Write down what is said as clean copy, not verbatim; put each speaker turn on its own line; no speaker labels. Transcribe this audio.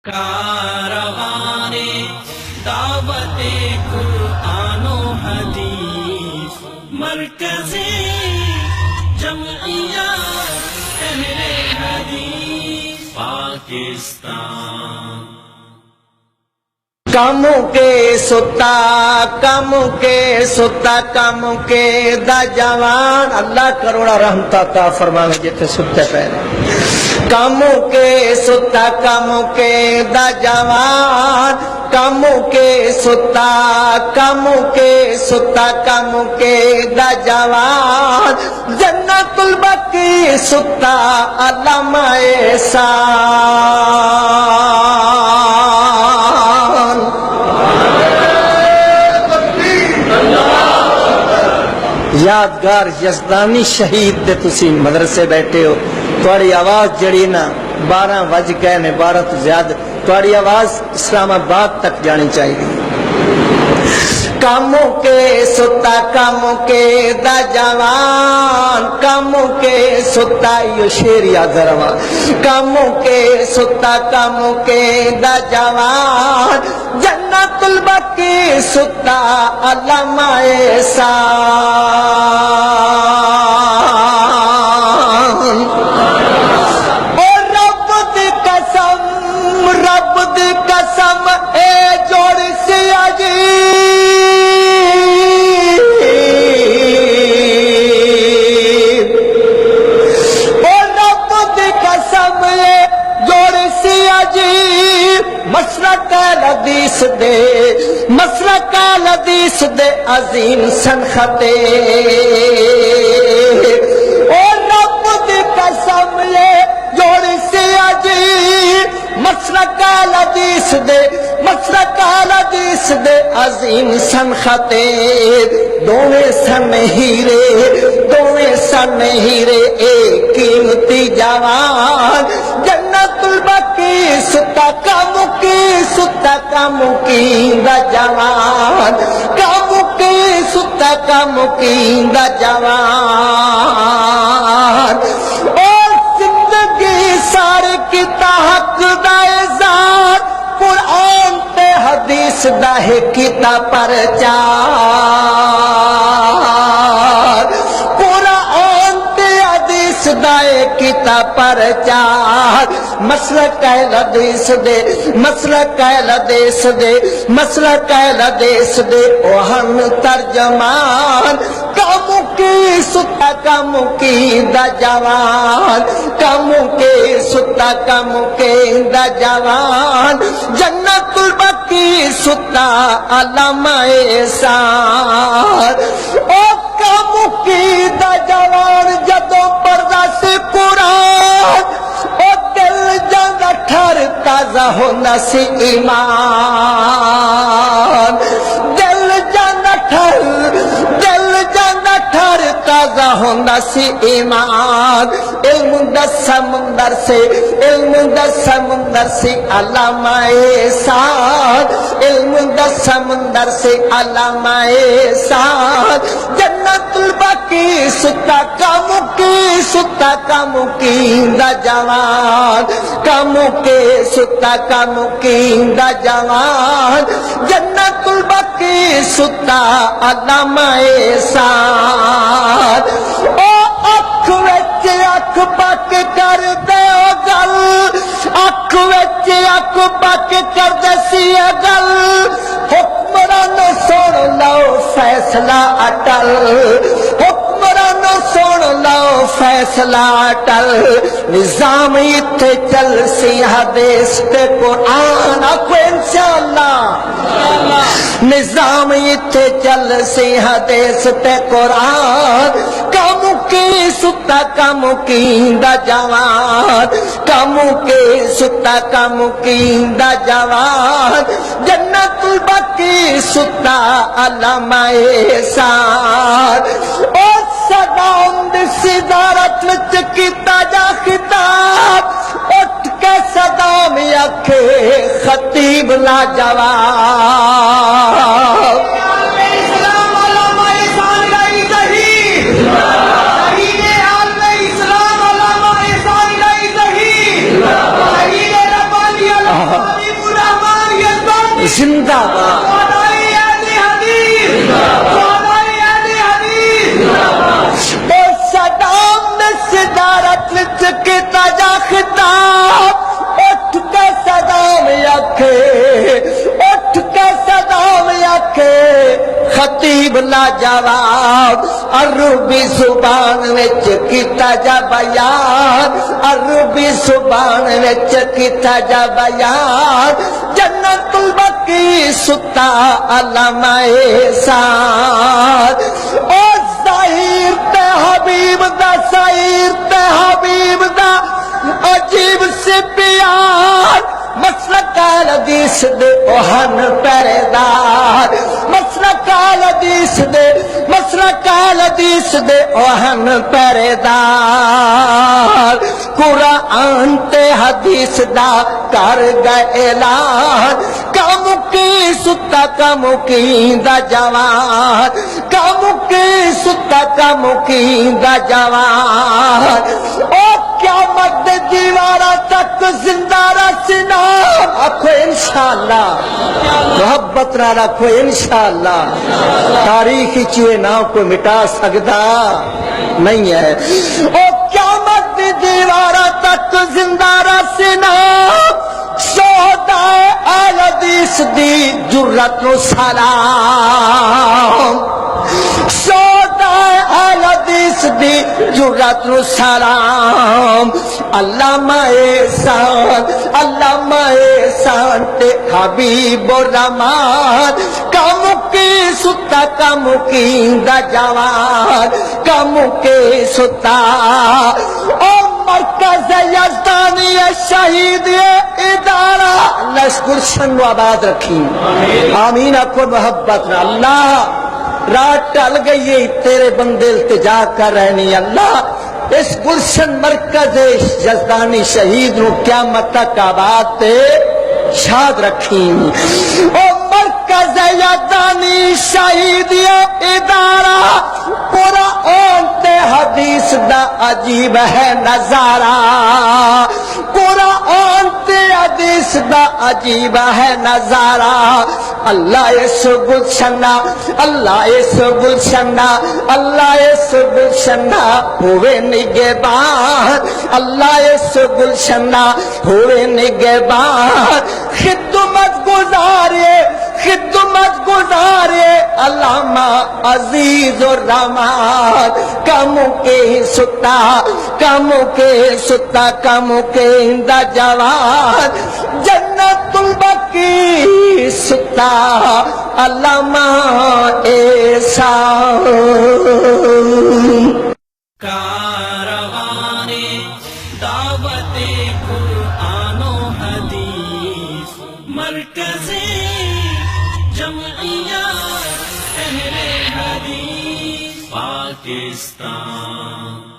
کاروان دعوت قرآن و حدیث مرکز جمعیت اہل حدیث پاکستان۔
کم کے ستا دا جوان، اللہ کروڑا رحمتہ عطا فرماوے جتے ستے پہلے۔ کم کے ستا دا جوان، کم کے ستا دا جوان، جنت البقی ستا علامہ احسان۔ یادگار یزدانی شہید دے تسی مدرسے بیٹھے ہو، تھوڑی آواز جڑی نا 12 بج گئے نے، 12 تو زیادہ، تھوڑی آواز اسلام آباد تک جانی چاہیے۔ کم کے ستا دا جوان، کم کے ستا، یہ شیر یاد روا، کم کے ستا دا جوان، جنت البقی ستا علامہ احسان۔ اور رب دی قسم اے جوڑ سی عجیب، اور رب دی قسم اے جوڑ سی عجیب، مسلک الحدیث دے عظیم سنختے، اور رب دی قسم اے جوڑ سی عجیب، مسلک الحدیث دے عظیم سنختے، دوویں سن ہیرے ایک قیمتی جوان، جنت البقی ستا کمکیندا جوان، کمکیندا جوان، اور زندگی سار کیتا حق دا اظہار، قرآن تے حدیث دا ہے کیتا پرچار، قرآن تے حدیث دا ہے کیتا پرچار، مسلک اہل حدیث دے اوہن ترجمان، کم کی ستا کم کی دا جوان، کم کے ستا کم کے دا جوان، جنت البقی ستا علامہ احسان۔ او کم کی دا جوان جدوں پردہ سے قرآن، او دل جانا ٹھر تازہ ہونا سی ایمان، دل جانا ٹھر تازہ ہونا سی ایمان، علم دا سمندر سے علامہ احسان، علم دا سمندر سے علامہ احسان، جنت البقی ستا کمکیندا جوان، کم کے ستا کمکیندا جوان، جنت البقی ستا علامہ احسان۔ او اکھ وچ اکھ پک کر دے گل، اکھ وچ اکھ پک کر دے سی گل، حکمران سن لو فیصلہ اٹل، حکمران سن لو فیصلہ اٹل، نظام ایتھے چل سی حدیث تے قرآن، آکھو انشاءاللہ، نظام ایتھے چل سی حدیث تے قرآن، کم کے ستا کمکیندا جوان، کم کے ستا کمکیندا جوان، جنت البقی ستا علامہ احسان۔ او صدام دی صدارت وچ کیتا جا خطاب، اٹھ کے صدام آکھے خطیب لاجواب، زندہ باد. صدام میں صدارت کیتا جا خطاب اٹھ کے صدام آکھے اٹھ کے صدام آکھے خطیب لا جواب عربی زبان وچ کیتا جا بیان عربی زبان وچ کیتا جا بیان جنت البقی ستا علامہ احسان او ظاہر تے حبیب دا سائر تے حبیب دا عجیب سے پیار مسلک الحدیث دے اوہن پہرےدار مسلک الحدیث دے مسلک الحدیث دے اوہن پہرےدار قرآن تے حدیث دا کر گئے اعلان کم کی ستا کم کی دا جوان کم کی ستا کم کی دا جوان او قیامت دے دیوارہ تک زندہ رسنا آکھو انشاءاللہ محبت نہ رکھو انشاءاللہ تاریخی چوئے نام کو مٹا سکتا نہیں ہے او قیامت دے دیوارہ تک زندہ رسنا شہدائے اہل حدیث دی جرت نو سلام شہدائے اہل حدیث دی جرت نو سلام علامہ احسان تے حبیب الرحمان کم کی ستا کم کی دا جوان کم کی ستا او مرکز یزدانی شہید ادارہ لشکر و آباد رکھی آمین اکو محبت نہ اللہ رات ٹل گئی تیرے بندے التجا کر رہنی اللہ اس گلشن مرکز یزدانی شہید نو قیامت تک آباد تے شاد رکھی او مرکز یزدانی شہید ادارہ قرآن تے حدیث دا عجیب ہے نظارہ قرآن تے حدیث دا عجیب ہے نظارہ اللہ اس گلشنہ اللہ اس گلشنہ اللہ اس گلشنہ ہوئے نگہبان اللہ اس گلشنہ ہوئے نگہبان خدمت گزارے علامہ عزیز الرحمان کم کے ستا کم کے ستا کم کے دا جوان جنت البقی ستا علامہ احسان
کاروان دعوت قرآن و حدیث مرکز جمعیہ اہل حدیث پاکستان